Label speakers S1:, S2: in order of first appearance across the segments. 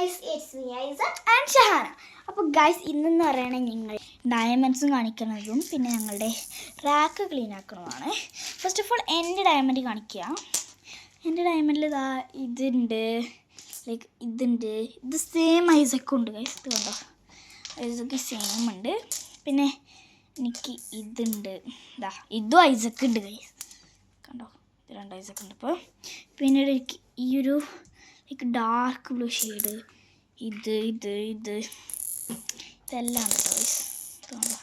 S1: Guys it's me Aiza and Shahana. അപ്പോൾ guys ഇന്നെന്ന് പറയുകയാണെങ്കിൽ ഞങ്ങൾ ഡയമണ്ട്സും കാണിക്കുന്നതും പിന്നെ ഞങ്ങളുടെ റാക്ക് ക്ലീൻ ആക്കുന്നതുമാണ്. ഫസ്റ്റ് ഓഫ് ഓൾ എൻ്റെ ഡയമണ്ട് കാണിക്കുക. എൻ്റെ ഡയമണ്ടിൽ ഇതാ ഇതുണ്ട്, ലൈക്ക് ഇതുണ്ട്, ഇത് സെയിം ഐസൊക്കെ ഉണ്ട് ഗൈസ്. ഇത് കണ്ടോ, ഐസൊക്കെ സെയിം ഉണ്ട്. പിന്നെ എനിക്ക് ഇതുണ്ട്, ഇതാ ഇതും ഐസൊക്കെ ഉണ്ട് ഗൈസ്, കണ്ടോ ഇത് രണ്ട് ഐസൊക്കെ ഉണ്ട്. അപ്പോൾ പിന്നീട് എനിക്ക് ഈ ഒരു ലൈക്ക് ഡാർക്ക് ബ്ലൂ ഷെയ്ഡ്, ഇതെല്ലാം ഉണ്ട് ഗൈസ്. കണ്ടോ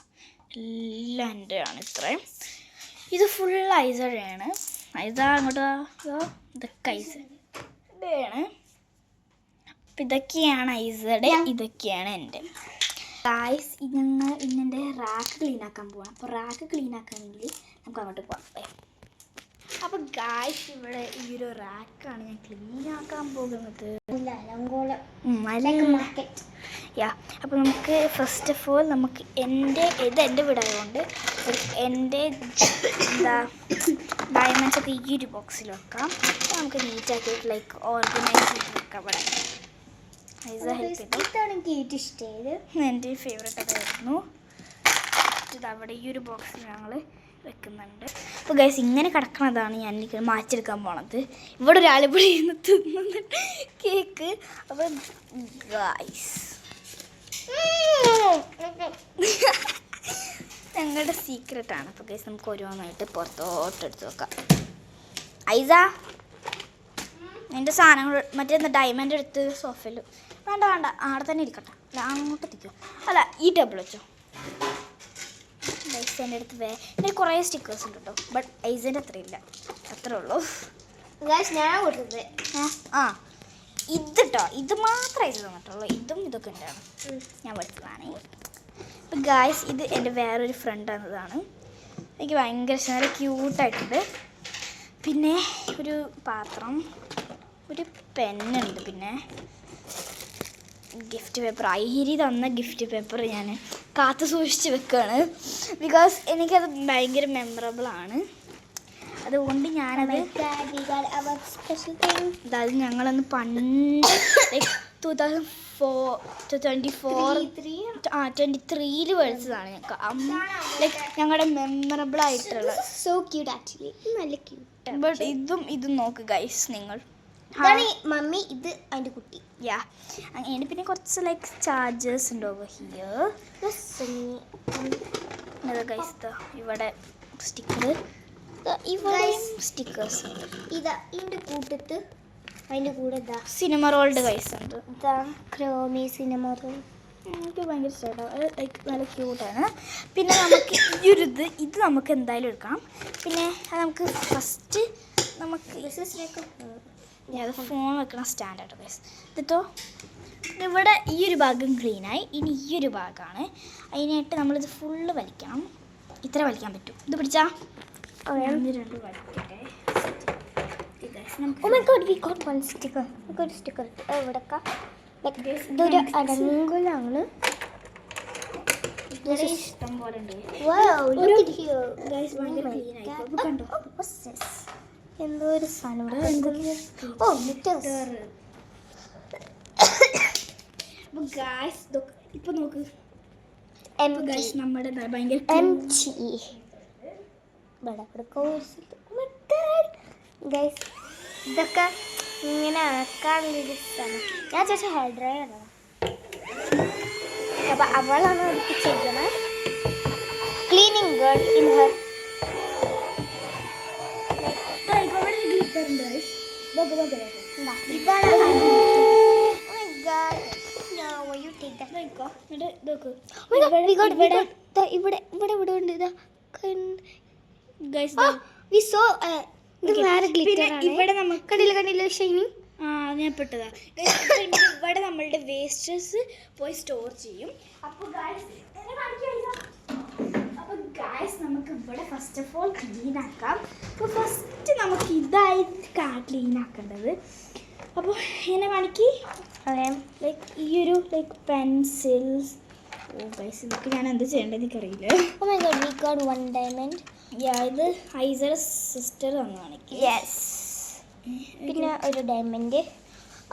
S1: എല്ലാം എൻ്റെ ആണ്. ഇത്രയും ഇത് ഫുൾ ഐസയാണ്. ഐസ അങ്ങോട്ട് ഇതൊക്കെ ഐസ ഇതാണ്. അപ്പം ഇതൊക്കെയാണ് ഐസയുടെ, ഇതൊക്കെയാണ് എൻ്റെ. ഗൈസ് ഞങ്ങൾ ഇന്നെൻ്റെ റാക്ക് ക്ലീൻ ആക്കാൻ പോവാം. അപ്പോൾ റാക്ക് ക്ലീൻ ആക്കാനെങ്കിൽ നമുക്ക് അങ്ങോട്ട് പോകാം. അപ്പോൾ ഗൈസ് ഇവിടെ ഈ ഒരു റാക്കാണ് ഞാൻ ക്ലീൻ ആക്കാൻ പോകുന്നത്. യാ, അപ്പോൾ നമുക്ക് ഫസ്റ്റ് ഓഫ് ഓൾ നമുക്ക് എൻ്റെ വീടായതുകൊണ്ട് എൻ്റെ എന്താ ഡയമണ്ട്സ് ഒക്കെ ഈ ഒരു ബോക്സിൽ വെക്കാം. നമുക്ക് നീറ്റാക്കിയിട്ട് ലൈക്ക് ഓർഗനൈസ് ചെയ്ത് വെക്കാം. ഇവിടെ ഐസ ഹെൽപ്പ് ചെയ്തു. എൻ്റെ ഫേവറേറ്റ് അതായിരുന്നു. ഇത് അവിടെ ഈ ഒരു ബോക്സിൽ ഞങ്ങൾ വെക്കുന്നുണ്ട്. അപ്പോൾ ഗൈസ് ഇങ്ങനെ കിടക്കുന്നതാണ് ഞാൻ എനിക്ക് മാറ്റിയെടുക്കാൻ പോണത്. ഇവിടെ ഒരാൾ ഇവിടെ ഇരുന്ന് തിന്നുന്നുണ്ട് കേക്ക്. അപ്പോൾ ഗൈസ് ഞങ്ങളുടെ സീക്രട്ടാണ്. അപ്പോൾ ഗൈസ് നമുക്ക് ഓരോന്നായിട്ട് പുറത്തോട്ടെടുത്ത് വെക്കാം. ഐസ എൻ്റെ സാധനങ്ങൾ മറ്റേ ഡയമണ്ട് എടുത്ത് സോഫയിൽ വേണ്ട അവിടെ തന്നെ ഇരിക്കട്ടെ. അല്ല അങ്ങോട്ട് എത്തിക്കോ, അല്ല ഈ ടേബിൾ വെച്ചോ. ഐസേൻ്റെ അടുത്ത് എൻ്റെ കുറേ സ്റ്റിക്കേഴ്സ് ഉണ്ട് കേട്ടോ, ബട്ട് ഐസേൻ്റെ അത്രയില്ല, അത്രേ ഉള്ളൂ. ഞാൻ കൊടുത്തത് ഇത് കേട്ടോ, ഇത് മാത്രമേ ഐസ് തന്നിട്ടുള്ളൂ. ഇതൊക്കെ ഉണ്ടാണ്, ഞാൻ പഠിച്ചതാണ്. അപ്പം ഗായ്സ് ഇത് എൻ്റെ വേറൊരു ഫ്രണ്ട് എന്നതാണ്. എനിക്ക് ഭയങ്കര ഇഷ്ടം, നല്ല ക്യൂട്ടായിട്ടുണ്ട്. പിന്നെ ഒരു പാത്രം, ഒരു പെന്നുണ്ട്, പിന്നെ ഗിഫ്റ്റ് പേപ്പർ. ഐരി തന്ന ഗിഫ്റ്റ് പേപ്പർ ഞാൻ കാത്തു സൂക്ഷിച്ച് വെക്കുകയാണ്. ബിക്കോസ് എനിക്കത് ഭയങ്കര മെമ്മറബിളാണ്. അതുകൊണ്ട് ഞാനത് അതായത് ഞങ്ങളന്ന് പണ്ട് 2023 മേടിച്ചതാണ് ഞങ്ങൾക്ക്. ലൈക്ക് ഞങ്ങളുടെ മെമ്മറബിളായിട്ടുള്ള
S2: സോ ക്യൂട്ട് ആക്ച്വലി, നല്ല ക്യൂട്ട്.
S1: ബട്ട് ഇതും നോക്ക് ഗൈസ് നിങ്ങൾ.
S2: മമ്മി ഇത് അതിൻ്റെ കുട്ടി.
S1: യാ, അങ്ങനെ പിന്നെ കുറച്ച് ലൈക്ക് ചാർജേഴ്സ് ഉണ്ട് ഓവർ ഹിയർ. ഗൈസ് ഇവിടെ സ്റ്റിക്കർ, ഇവിടെയും സ്റ്റിക്കേഴ്സ് ഉണ്ട്.
S2: ഇതാ ഇതിൻ്റെ കൂട്ടത്ത് അതിൻ്റെ കൂടെ ഇതാ
S1: സിനിമ റോൾഡ് ഗൈസ് ഉണ്ട്.
S2: ഇതാ ക്രോമി സിനിമ റോൾ.
S1: എനിക്ക് ഭയങ്കര ഇഷ്ടമാണ്, ലൈക്ക് നല്ല ക്യൂട്ടാണ്. പിന്നെ നമുക്ക് ഇത് നമുക്ക് എന്തായാലും എടുക്കാം. പിന്നെ അത് നമുക്ക് ഫസ്റ്റ് നമുക്ക് അത് ഫോൺ വെക്കണ സ്റ്റാൻഡായിട്ട് ഗൈസ്. എന്നിട്ടോ ഇവിടെ ഈ ഒരു ഭാഗം ക്ലീനായി. ഇനി ഈ ഒരു ഭാഗമാണ്. അതിനായിട്ട് നമ്മളിത് ഫുള്ള് വലിക്കണം. ഇത്ര വലിക്കാൻ പറ്റും. ഇത് പിടിച്ചാൽ രണ്ട് വലിക്കട്ടെ.
S2: സ്റ്റിക്കർ ഇതൊരു അടങ്കുലാണ്.
S1: ഇഷ്ടം പോലെ ഉണ്ട്.
S2: എന്തോ ഒരു സാധനം
S1: ഇപ്പൊ നോക്ക് നമ്മുടെ ഭയങ്കര
S2: ഇതൊക്കെ ഇങ്ങനെ ആക്കാനുള്ളൊരു സ്ഥലം. ഞാൻ ചോദിച്ച ഹെയർ ഡ്രയറാണ്. അപ്പൊ അവളാണ് എനിക്ക് ചെയ്യണത്. Cleaning girl in her.
S1: ഇവിടെ നമുക്ക്
S2: കണ്ടില്ല ഷൈനിങ്.
S1: പെട്ടതാ. ഇവിടെ നമ്മളുടെ വേസ്റ്റസ് പോയി സ്റ്റോർ ചെയ്യും. അപ്പോൾ ഗായ്സ് നമുക്ക് ഇവിടെ ഫസ്റ്റ് ഓഫ് ഓൾ ക്ലീൻ ആക്കാം. അപ്പോൾ ഫസ്റ്റ് നമുക്ക് ഇതായിട്ട് ക്ലീൻ ആക്കേണ്ടത്. അപ്പോൾ എന്നെ കാണിക്ക്. ലൈക്ക് ഈ ഒരു ലൈക്ക് പെൻസിൽസ്. ഗൈസ് ഇതൊക്കെ ഞാൻ എന്ത് ചെയ്യേണ്ടതെന്ന് എനിക്കറിയില്ല. ഇത് ഐസയുടെ സിസ്റ്റർ തന്നു കാണിക്കും.
S2: പിന്നെ ഒരു ഡയമണ്ട്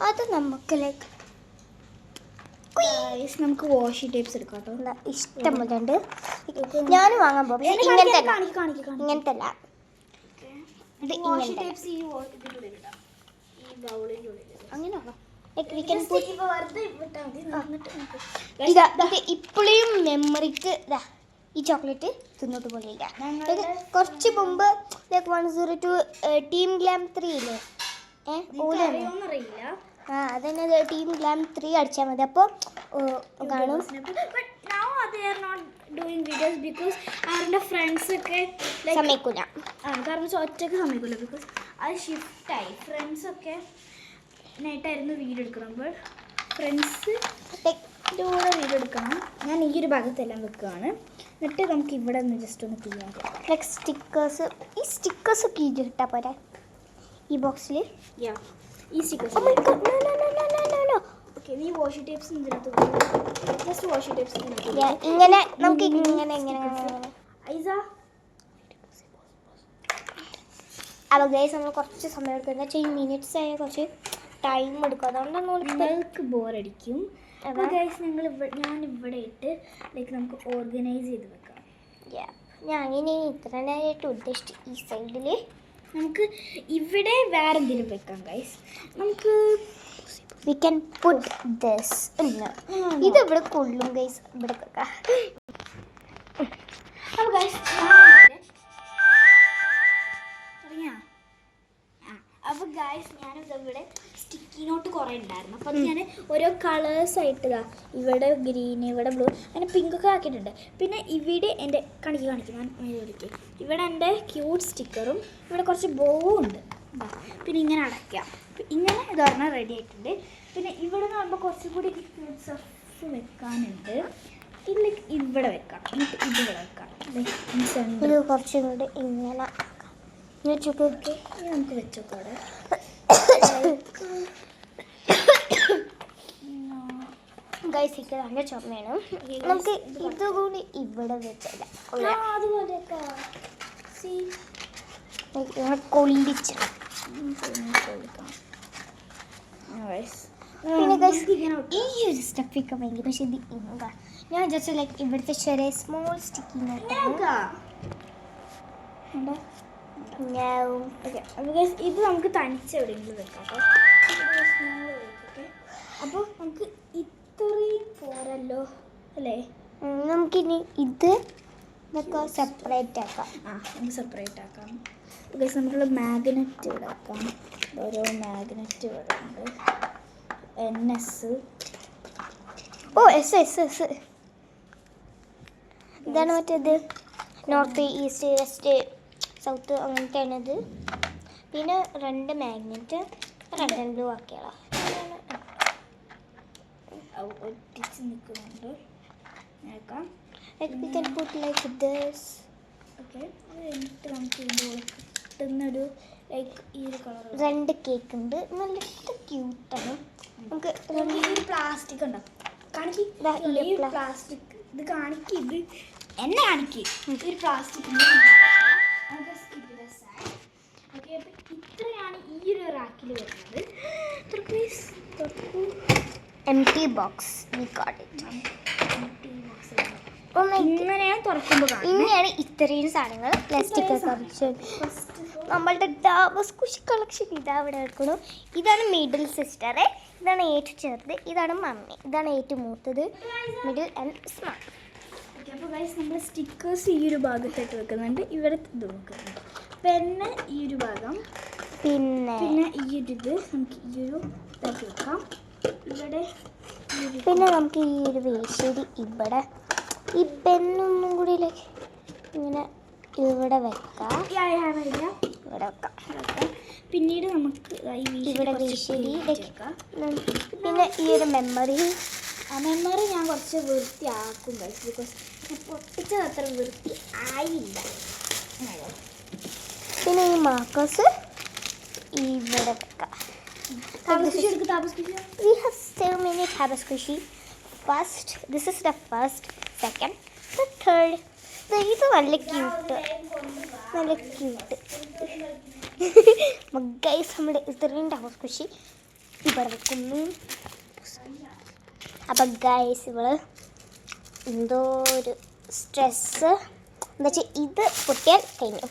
S2: അത് നമുക്ക് ലൈക്ക്
S1: Guys, നമുക്ക് വാഷി ടേപ്സ് എടുക്കാം കേട്ടോ.
S2: ഇഷ്ടം പോലെ ഉണ്ട്. ഞാൻ വാങ്ങാൻ പോകും. ഇങ്ങനത്തെ ഇങ്ങനത്തെ അല്ല. ഇത്
S1: വാഷി
S2: ഇങ്ങനത്തെ
S1: ടേപ്സ് ഈ ഇതിനുള്ളിൽ ഇടാം. ഈ ബൗളിന്റെ ഉള്ളിൽ.
S2: അങ്ങനെയാണോ?
S1: ഇതാ
S2: ഇത് ഇപ്പോഴും മെമ്മറിക്ക് ഇതാ ഈ ചോക്ലേറ്റ് തിന്നോട്ട് പോലെയില്ല. ഇത് കുറച്ച് മുമ്പ് 102 ടീം ഗ്ലാം 3 ഇല്ലേ?
S1: അറിയില്ല.
S2: അതന്നെ ടീം ഗ്ലാം 3 അടിച്ചാൽ മതി. അപ്പോൾ കാണും. സമ്മതിക്കൂല.
S1: കാരണം ഒറ്റക്ക് സമ്മതിക്കൂല. ബിക്കോസ് അത് ഷിഫ്റ്റായി. ഫ്രണ്ട്സൊക്കെ നൈറ്റായിരുന്നു വീഡിയോ എടുക്കണം. ഫ്രണ്ട്സ് കൂടെ വീഡിയോ എടുക്കണം. ഞാൻ ഈ ഒരു ഭാഗത്തെല്ലാം വെക്കുകയാണ്. എന്നിട്ട് നമുക്ക് ഇവിടെ നിന്ന് ജസ്റ്റ് ഒന്ന് ചെയ്യാൻ പറ്റും.
S2: Like stickers. ഈ സ്റ്റിക്കേഴ്സ് ഒക്കെ ഇത് ഇട്ടാൽ പോരെ ഈ ബോക്സിൽ.
S1: ഈ സ്റ്റിക്കേഴ്സ്. ഓക്കെ, നീ വാഷി ടേപ്സ് ഇതിനകത്ത് ജസ്റ്റ് വാഷി ടേപ്സ്
S2: ഇങ്ങനെ നമുക്ക് ഇങ്ങനെ ഇങ്ങനെ.
S1: ഐസ
S2: അപ്പോൾ ഗൈസ് നമ്മൾ കുറച്ച് സമയം എടുക്കും. എന്താ വെച്ചാൽ ഈ മിനിറ്റ്സ് ആയ കുറച്ച് ടൈം എടുക്കും. അതുകൊണ്ടാണ്
S1: നിങ്ങൾക്ക് ബോറടിക്കും. അപ്പോൾ ഗൈസ് ഞാൻ ഇവിടെ ഇട്ട് ലൈക്ക് നമുക്ക് ഓർഗനൈസ് ചെയ്ത് വെക്കാം.
S2: ഞാൻ ഇനി ഇത്ര നേരമായിട്ട് ഉദ്ദേശിച്ചു ഈ സൈഡിൽ
S1: നമുക്ക് ഇവിടെ വേറെ എന്തെങ്കിലും വെക്കാം ഗൈസ്. നമുക്ക്
S2: വി ക്യാൻ പുട്ട് ദിസ്. ഇത് ഇവിടെ കൊള്ളും ഗൈസ്. ഇവിടെ വെക്കാം.
S1: അപ്പോൾ ഗൈസ് അപ്പോൾ ഗൈസ് ഞാനിവിടെ സ്റ്റിക്കി നോട്ട് കുറേ ഉണ്ടായിരുന്നു. അപ്പോൾ അത് ഞാൻ ഓരോ കളേഴ്സായിട്ട് ഇതാ ഇവിടെ ഗ്രീൻ, ഇവിടെ ബ്ലൂ, അങ്ങനെ പിങ്കൊക്കെ ആക്കിയിട്ടുണ്ട്. പിന്നെ ഇവിടെ എൻ്റെ കാണിക്കും ഞാൻ മേടിക്കും. ഇവിടെ എൻ്റെ ക്യൂട്ട് സ്റ്റിക്കറും ഇവിടെ കുറച്ച് ബോവും ഉണ്ട്. പിന്നെ ഇങ്ങനെ അടയ്ക്കാം. ഇങ്ങനെ ഇത് പറഞ്ഞാൽ റെഡി ആയിട്ടുണ്ട്. പിന്നെ ഇവിടെ നിന്ന് പറയുമ്പോൾ കുറച്ചും കൂടി ക്യൂട്ട് സ്റ്റഫ് വെക്കാനുണ്ട്. ഇതിലേക്ക് ഇവിടെ വെക്കാം. എന്നിട്ട് ഇതിവിടെ വെക്കാം.
S2: ഇത് കുറച്ചും കൂടി ഇങ്ങനെ വെച്ചോക്കെ
S1: നമുക്ക് വെച്ചോക്കെ അവിടെ.
S2: ഗൈസ് നല്ല ചുമയാണ്. നമുക്ക് ഇതുകൂടി ഇവിടെ വെച്ചില്ല
S1: അതുപോലെയൊക്കെ
S2: കൊള്ളിച്ച്. പിന്നെ ഗൈസ് ഈ ഒരു സ്റ്റഫൊക്കെ ഭയങ്കര. പക്ഷേ ഇത് ഞാൻ ജസ്റ്റ് ലൈക്ക് ഇവിടുത്തെ ചെറിയ സ്മോൾ സ്റ്റിക്കി
S1: ഇത് നമുക്ക് തനിച്ച് എവിടെയെങ്കിലും വെക്കാം കേട്ടോ. അപ്പോൾ നമുക്ക് ഇത്രയും പോരല്ലോ അല്ലേ?
S2: നമുക്കിനി ഇത് ഇതൊക്കെ സെപ്പറേറ്റ് ആക്കാം.
S1: നമുക്ക് സെപ്പറേറ്റ് ആക്കാം. ഗൈസ് നമുക്കുള്ള മാഗ്നറ്റ് ഇവിടെ ആക്കാം. ഓരോ മാഗ്നറ്റ് ഇവിടെ ഉണ്ട്. NS.
S2: എസ് ഇതാണ് മറ്റേത്. നോർത്ത്, ഈസ്റ്റ്, വെസ്റ്റ്, സൗത്ത് അങ്ങനത്തെയാണിത്. പിന്നെ 2 മാഗ്നറ്റ് റെഡ് ആൻഡ് ബ്ലൂ ആക്കിയാളോ
S1: ഒട്ടിച്ച് നിൽക്കുന്നുണ്ട്. നോക്കാം.
S2: We can put like this.
S1: Okay, അത് കഴിഞ്ഞിട്ട് നമുക്ക് ഇതിൻ്റെ കിട്ടുന്നൊരു ലൈക്ക് ഈ ഒരു കളർ
S2: 2 കേക്ക് ഉണ്ട്. നല്ല ക്യൂട്ടാണ്. നമുക്ക്
S1: ഈ പ്ലാസ്റ്റിക് ഉണ്ടോ കാണിക്ക്. പ്ലാസ്റ്റിക് ഇത് കാണിക്ക്. ഇത് എന്നെ കാണിക്ക്. ഒരു പ്ലാസ്റ്റിക്. ഓക്കെ, അപ്പം ഇത്രയാണ് ഈ ഒരു റാക്കിൽ വരുന്നത്.
S2: empty box. We got it.
S1: ഇങ്ങനെയാണ് തുറക്കുമ്പോൾ
S2: ഇങ്ങനെയാണ് ഇത്രയും സാധനങ്ങൾ. പ്ലാസ്റ്റിക് കുറച്ച് നമ്മളുടെ ഡാബസ് കുഷി കളക്ഷൻ ഇതാ ഇവിടെ എടുക്കണം. ഇതാണ് മിഡിൽ സിസ്റ്ററെ. ഇതാണ് ഏറ്റവും ചെറുത്. ഇതാണ് മമ്മി. ഇതാണ് ഏറ്റവും മൂത്തത്. Middle and small.
S1: ഓക്കെ, അപ്പോൾ ഗൈസ് നമ്മൾ സ്റ്റിക്കേഴ്സ് ഈ ഒരു ഭാഗത്തായിട്ട് വെക്കുന്നുണ്ട്. ഇവിടെ ഇത് വെക്കുന്നുണ്ട്. പെന്ന് ഈ ഒരു ഭാഗം.
S2: പിന്നെ
S1: ഈ ഒരു ഇത് നമുക്ക് ഈ ഒരു ഇതാക്കി വെക്കാം. ഇവിടെ
S2: പിന്നെ നമുക്ക് ഈ ഒരു വേശ്ശേരി ഇവിടെ ഈ പെന്നൊന്നും കൂടി ഇങ്ങനെ ഇവിടെ വെക്കാം. ഇവിടെ വെക്കാം.
S1: പിന്നീട് നമുക്ക്
S2: ഇവിടെ വേശ്ശേരി. പിന്നെ ഈ ഒരു മെമ്മറി.
S1: മെമ്മറി ഞാൻ കുറച്ച് വൃത്തിയാക്കും ഗൈസ്. ബിക്കോസ് പൊട്ടിച്ചത് അത്ര വൃത്തി ആയില്ല.
S2: പിന്നെ ഈ മാർക്കേഴ്സ് ഇവിടെ വെക്കാം. We have so many tabaskushi. First, this is the first, second, the third. ഇത് നല്ല ക്യൂട്ട്. നല്ല ക്യൂട്ട്. ഗൈസ് നമ്മുടെ ഇത്രയും ടാബസ്കുഷി ഇവിടെ വെക്കുന്നു. അപ്പം ഗൈസ് ഇവള് എന്തോ ഒരു സ്ട്രെസ്സ് എന്താ വെച്ചാൽ ഇത് പൊട്ടിയാൽ കഴിഞ്ഞു.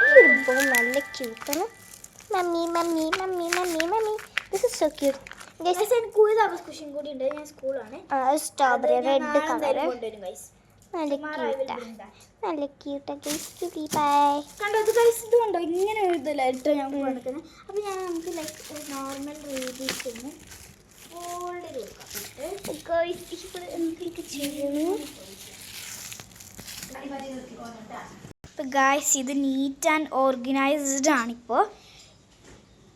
S2: ഈ ഒരു ബോ നല്ല ക്യൂട്ടാണ്. Mummy mummy mummy mummy mummy this is so cute.
S1: എനിക്ക് ഒരു തപസ്കുശിയും കൂടി ഉണ്ട്. ഞാൻ സ്കൂളാണ്.
S2: സ്ട്രോബെറി റെഡ് കളർ
S1: കൊണ്ടുവരും ഗൈസ്.
S2: നല്ല ക്യൂട്ടാ, നല്ല ക്യൂട്ടാ ഗൈസ്. ബൈ.
S1: കണ്ടോ ഇത് ഗൈസ്, ഇത് കണ്ടോ ഇങ്ങനെ എഴുതില്ല കേട്ടോ ഞാൻ കൊടുക്കുന്നത്. അപ്പോൾ ഞാൻ നമുക്ക് ലൈക്ക് ഒരു നോർമൽ രീതിയിൽ തന്നെ ഫോൾഡ് ചെയ്ത് കൊടുക്കാം.
S2: ഗൈസ് ഇവിടെ എന്തൊക്കെ ചെയ്യണു?
S1: അപ്പോൾ ഗൈസ് ഇത് നീറ്റ് ആൻഡ് ഓർഗനൈസ്ഡ് ആണിപ്പോൾ.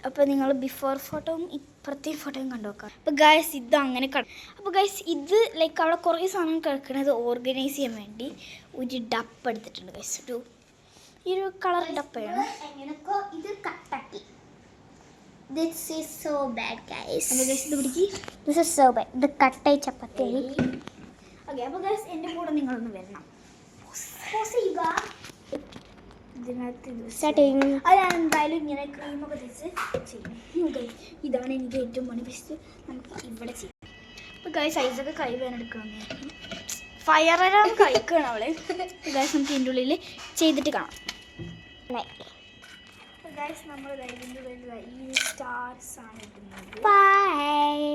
S1: അപ്പോൾ നിങ്ങൾ ബിഫോർ ഫോട്ടോയും ഇപ്പുറത്തെയും ഫോട്ടോയും കണ്ടു നോക്കാം. അപ്പോൾ ഗൈസ് ഇത് അങ്ങനെ അപ്പോൾ ഗൈസ് ഇത് ലൈക്ക് അവിടെ കുറേ സാധനം കിടക്കുന്നത് ഓർഗനൈസ് ചെയ്യാൻ വേണ്ടി ഒരു ഡപ്പ് എടുത്തിട്ടുണ്ട് ഗൈസ്. ഈ ഒരു കളർ ഡപ്പയാണ്.
S2: ഇത് കട്ടാക്കി. This is so bad guys.
S1: അപ്പോൾ ഗൈസ് ഇത് പിടിക്ക്.
S2: This is so bad. ഇത് കട്ടായി ചപ്പാത്തി.
S1: ഓക്കെ അപ്പോൾ ഗൈസ് എൻ്റെ കൂടെ നിങ്ങളൊന്ന് വരണം. ഇതിനകത്ത്
S2: സ്റ്റാർട്ട് ചെയ്യുന്നു.
S1: അത് ഞാൻ എന്തായാലും ഇങ്ങനെ ക്രീമൊക്കെ തേച്ച് ചെയ്യും. ഇതാണ് എനിക്ക് ഏറ്റവും പണി. ബെസ്റ്റ് നമുക്ക് ഇവിടെ ചെയ്യാം. അപ്പോൾ ഗൈസ് ഐസൊക്കെ കൈ വേനെടുക്കണം. ഫയറാണ് കഴിക്കണം അവളെ. ഗൈസ് നമുക്ക് ഇതിൻ്റെ ഉള്ളിൽ ചെയ്തിട്ട് കാണാം. അപ്പോൾ ഗൈസ് നമ്മൾ ഇതിൻ്റെ ഉള്ളിൽ ഈ സ്റ്റാർസ് ആണ് ഇടുന്നത്.
S2: Bye.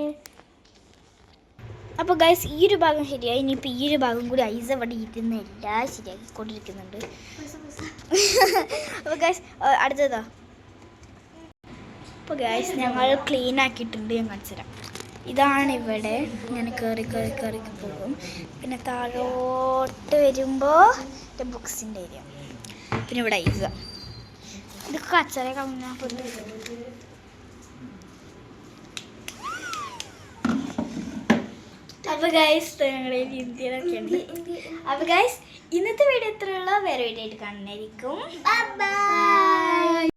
S1: അപ്പോൾ ഗൈസ് ഈ ഒരു ഭാഗം ശരിയായി. ഇനിയിപ്പോൾ ഈ ഒരു ഭാഗം കൂടി ഐസ് അവിടെ ഇരുന്നില്ല, ശരിയാക്കിക്കൊണ്ടിരിക്കുന്നുണ്ട്. അപ്പോൾ ഗൈസ് അടുത്തതാ. അപ്പോൾ ഗൈസ് ഞങ്ങൾ ക്ലീൻ ആക്കിയിട്ടുണ്ട്. ഞാൻ കാണിച്ചു തരാം. ഇതാണ് ഇവിടെ. ഞാൻ കയറി കയറി കയറി പോകും. പിന്നെ താഴോട്ട് വരുമ്പോൾ എൻ്റെ ബുക്സിൻ്റെ ഏരിയ. പിന്നെ ഇവിടെ ഐസ. ഇത് കച്ചറ കളഞ്ഞാൽ അപ്പോൾ ഗൈസ് ഞങ്ങളുടെ ഇന്ത്യയിലൊക്കെ ഉണ്ട്. അപ്പോൾ ഗൈസ് ഇന്നത്തെ വീഡിയോ ഇത്രയുള്ള വേറെ വീഡിയോ ആയിട്ട് കാണുന്നതായിരിക്കും.
S2: Bye bye.